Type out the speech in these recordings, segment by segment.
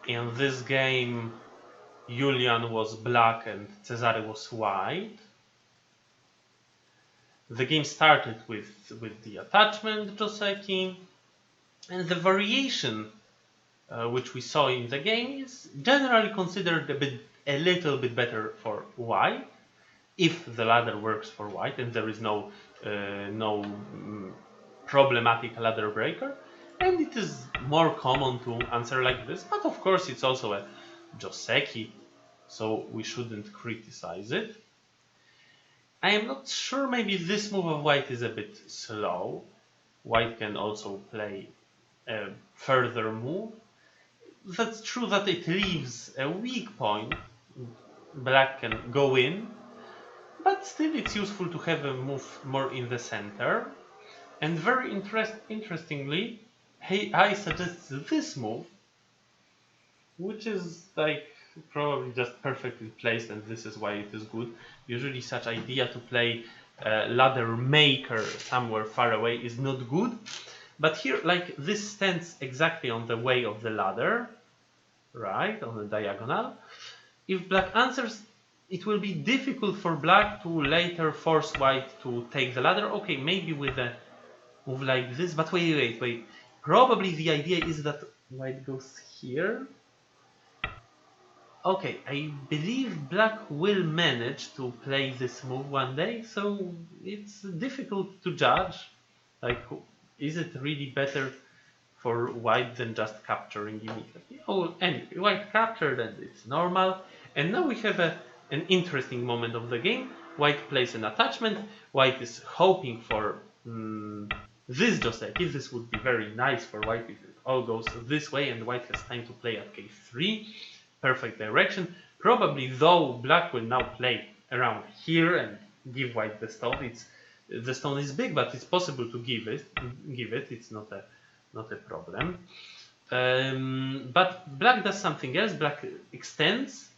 In this game, Julian was black and Cezary was white. The game started with the attachment Joseki, and the variation which we saw in the game is generally considered a little bit better for white, if the ladder works for white and there is no problematic ladder breaker, and it is more common to answer like this. But of course, it's also a Joseki, so we shouldn't criticize it. I am not sure, maybe this move of white is a bit slow. White can also play a further move. That's true that it leaves a weak point. Black can go in, but still it's useful to have a move more in the center. And very interestingly, I suggest this move, which is like probably just perfectly placed, and this is why it is good. Usually such idea to play ladder maker somewhere far away is not good, but here, like, this stands exactly on the way of the ladder, right, on the diagonal. If black answers, it will be difficult for black to later force white to take the ladder. Okay, maybe with a move like this, but wait. Probably the idea is that white goes here. Okay, I believe black will manage to play this move one day, so it's difficult to judge. Like, is it really better for white than just capturing immediately? Oh, anyway, white captured and it's normal. And now we have an interesting moment of the game. White plays an attachment. White is hoping for this Joseki. This would be very nice for white if it all goes this way and white has time to play at k3. Perfect direction. Probably, though, black will now play around here and give white the stone. The stone is big, but it's possible to give it. It's not a problem. But black does something else. Black extends,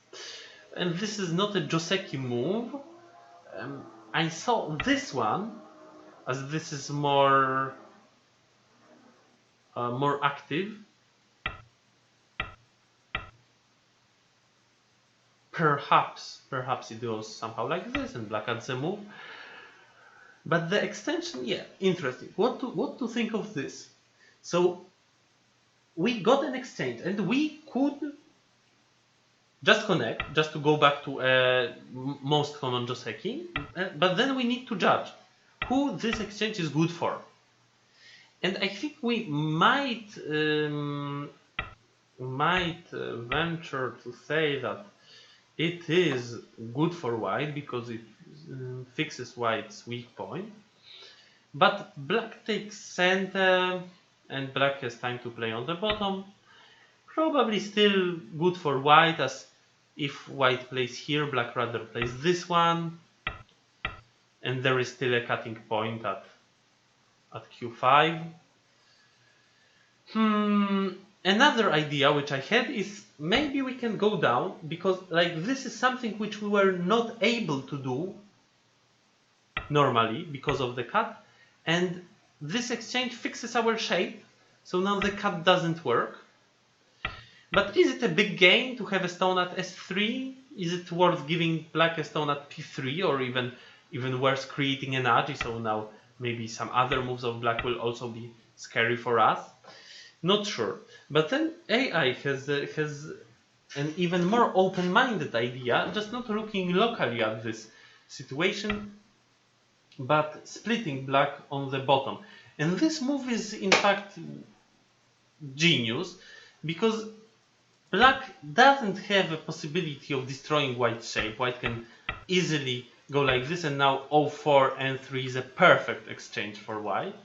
and this is not a Joseki move. I saw this one as this is more active. Perhaps it goes somehow like this, and black adds a move. But the extension, yeah, interesting. What to think of this? So we got an exchange, and we could just connect, just to go back to most common Joseki. But then we need to judge who this exchange is good for. And I think we might venture to say that it is good for white because it fixes white's weak point. But black takes center and black has time to play on the bottom. Probably still good for white, as if white plays here, black rather plays this one. And there is still a cutting point at q5. Another idea which I had is maybe we can go down, because like this is something which we were not able to do normally because of the cut, and this exchange fixes our shape, so now the cut doesn't work. But is it a big gain to have a stone at s3? Is it worth giving black a stone at p3, or even worse, creating an agi? So now maybe some other moves of black will also be scary for us. Not sure. But then AI has an even more open-minded idea, just not looking locally at this situation, but splitting black on the bottom. And this move is in fact genius, because black doesn't have a possibility of destroying white's shape. White can easily go like this, and now 04 and 3 is a perfect exchange for white.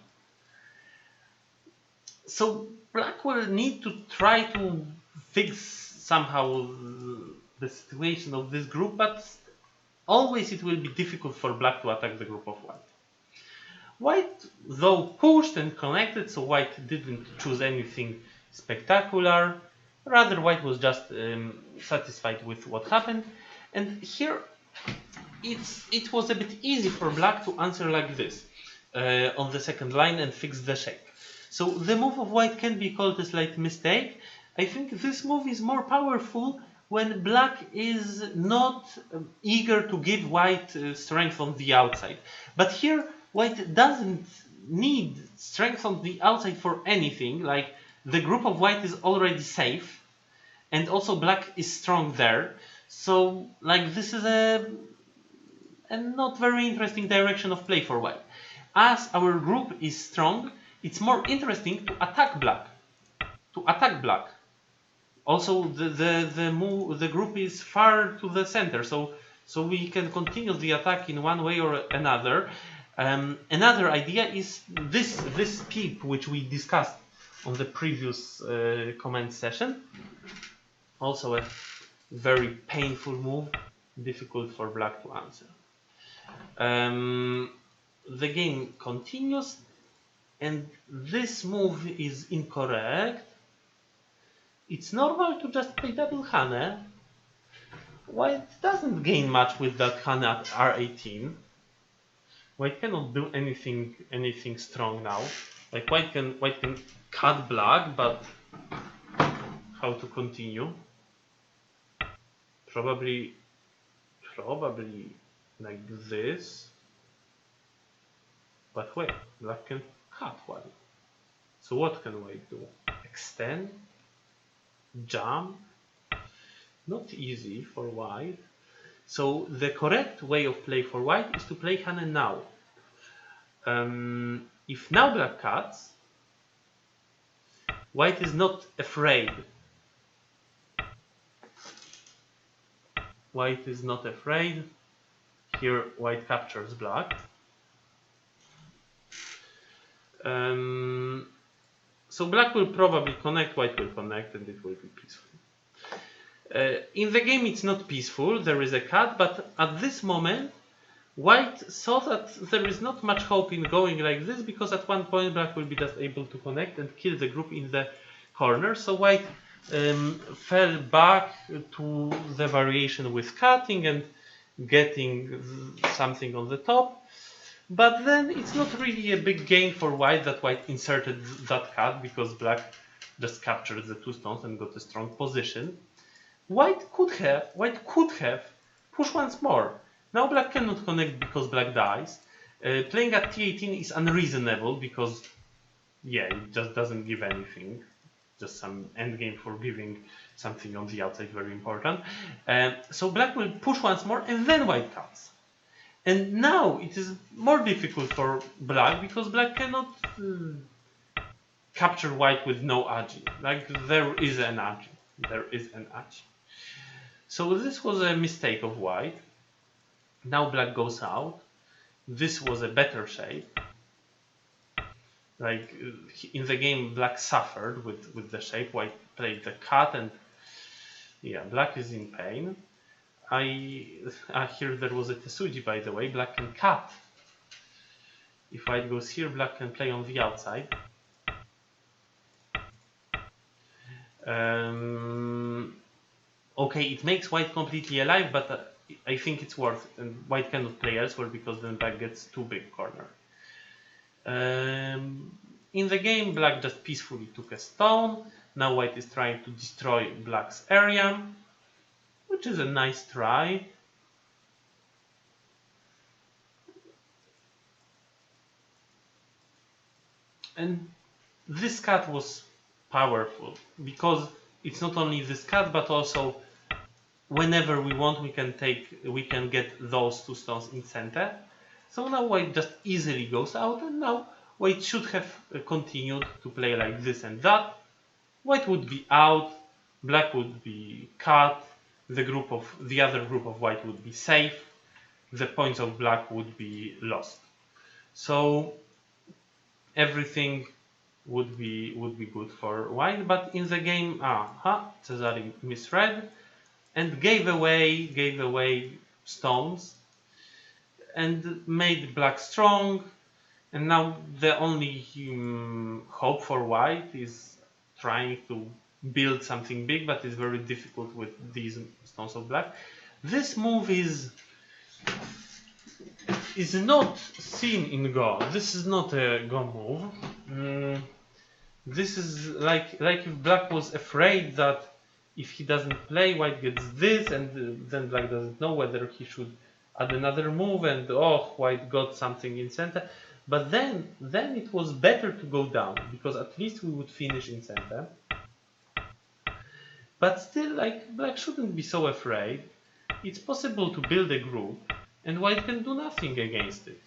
So black will need to try to fix somehow the situation of this group, but always it will be difficult for black to attack the group of white. White, though, pushed and connected, so white didn't choose anything spectacular. Rather, white was just satisfied with what happened. And here, it was a bit easy for black to answer like this on the second line and fix the shape. So the move of white can be called a slight mistake, I think this move is more powerful when black is not eager to give white strength on the outside. But here, white doesn't need strength on the outside for anything. Like, the group of white is already safe, and also black is strong there. So, like, this is a not very interesting direction of play for white. As our group is strong, it's more interesting to attack black. Also, the group is far to the center, so we can continue the attack in one way or another. Another idea is this peep, which we discussed on the previous comment session. Also a very painful move, difficult for black to answer. The game continues, and this move is incorrect. It's normal to just play double Hane. White doesn't gain much with that Hane at R18. White cannot do anything strong now. Like, white can cut black, but how to continue? Probably like this. But wait, black can cut white. So what can white do? Extend? Jump? Not easy for white. So the correct way of play for white is to play Hane now. If now black cuts, white is not afraid. White is not afraid. Here white captures black. So black will probably connect, white will connect, and it will be peaceful. In the game it's not peaceful, there is a cut, but at this moment white saw that there is not much hope in going like this, because at one point black will be just able to connect and kill the group in the corner. So white fell back to the variation with cutting and getting something on the top. But then it's not really a big gain for white that white inserted that cut, because black just captured the two stones and got a strong position. White could have pushed once more. Now black cannot connect because black dies. Playing at T18 is unreasonable because, yeah, it just doesn't give anything. Just some endgame for giving something on the outside, very important. So black will push once more and then white cuts. And now it is more difficult for black because black cannot capture white with no agi. Like, there is an agi. So this was a mistake of white. Now black goes out. This was a better shape. Like, in the game black suffered with the shape. White played the cut, and yeah, black is in pain. Here there was a Tesuji, by the way. Black can cut. If white goes here, black can play on the outside. Okay, it makes white completely alive, but I think it's worth it. And white cannot play elsewhere because then black gets too big corner. In the game, black just peacefully took a stone. Now white is trying to destroy black's area, which is a nice try. And this cut was powerful because it's not only this cut, but also whenever we want, we can get those two stones in center. So now white just easily goes out, and now white should have continued to play like this and that. White would be out, black would be cut, the other group of white would be safe, the points of black would be lost. So everything would be good for white, but in the game, Cezary misread and gave away stones and made black strong. And now the only hope for white is trying to build something big, but it's very difficult with these stones of black. This move is not seen in Go. This is not a Go move. This is like if black was afraid that if he doesn't play, white gets this, and then black doesn't know whether he should add another move, and oh, white got something in center. But then it was better to go down, because at least we would finish in center. But still, like, black shouldn't be so afraid. It's possible to build a group, and white can do nothing against it.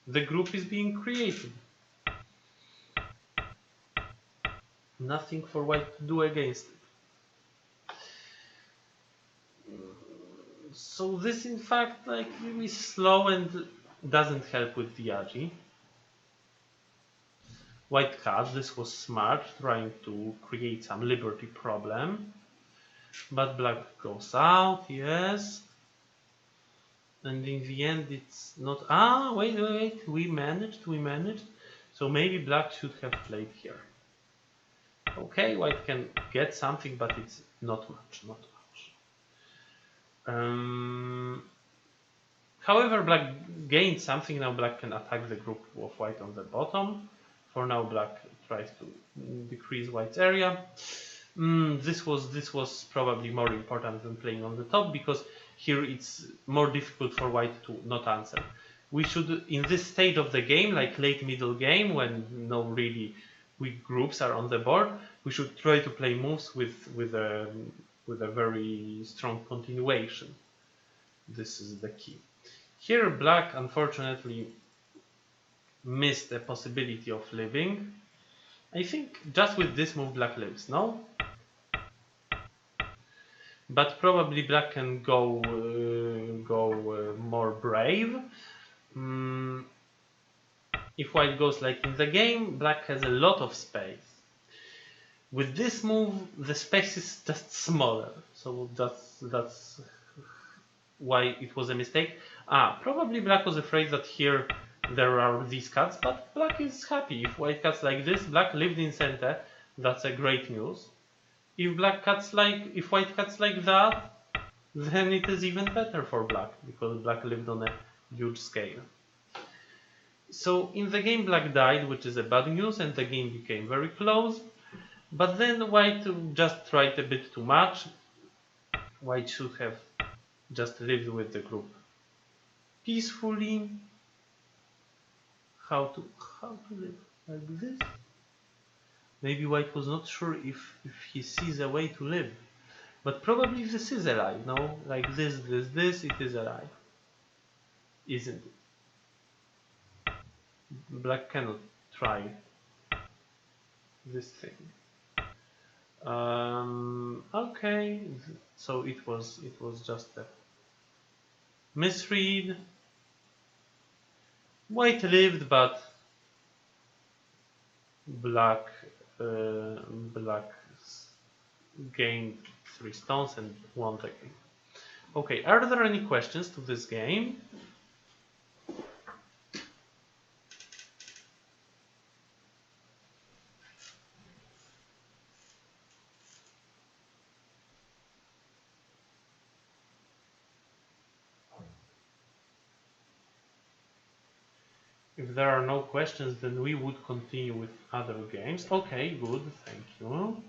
The group is being created. Nothing for white to do against it. So this, in fact, like, really slow and doesn't help with the agi. White cat, this was smart, trying to create some liberty problem. But black goes out, yes. And in the end, it's not. Ah, wait. We managed. So maybe black should have played here. Okay, white can get something, but it's not much. However, black gained something. Now black can attack the group of white on the bottom. For now, black tries to decrease white's area. This was probably more important than playing on the top, because here it's more difficult for white to not answer. We should, in this stage of the game, like late middle game, when no really weak groups are on the board, we should try to play moves with a very strong continuation. This is the key. Here black unfortunately missed the possibility of living. I think just with this move black lives, no? But probably black can go more brave. If white goes like in the game, black has a lot of space. With this move, the space is just smaller, so that's why it was a mistake. Probably black was afraid that here there are these cuts, but black is happy. If white cuts like this, black lived in center. That's a great news. If white cuts like that, then it is even better for black, because black lived on a huge scale. So in the game black died, which is a bad news, and the game became very close. But then white just tried a bit too much. White should have just lived with the group peacefully. How to live like this? Maybe white was not sure if he sees a way to live. But probably this is a lie, no? Like this, it is a lie. Isn't it? Black cannot try this thing. Okay, so it was just a misread. White lived, but black gained 3 stones and won the game. Okay, are there any questions to this game? If there are no questions, then we would continue with other games. Okay, good, thank you.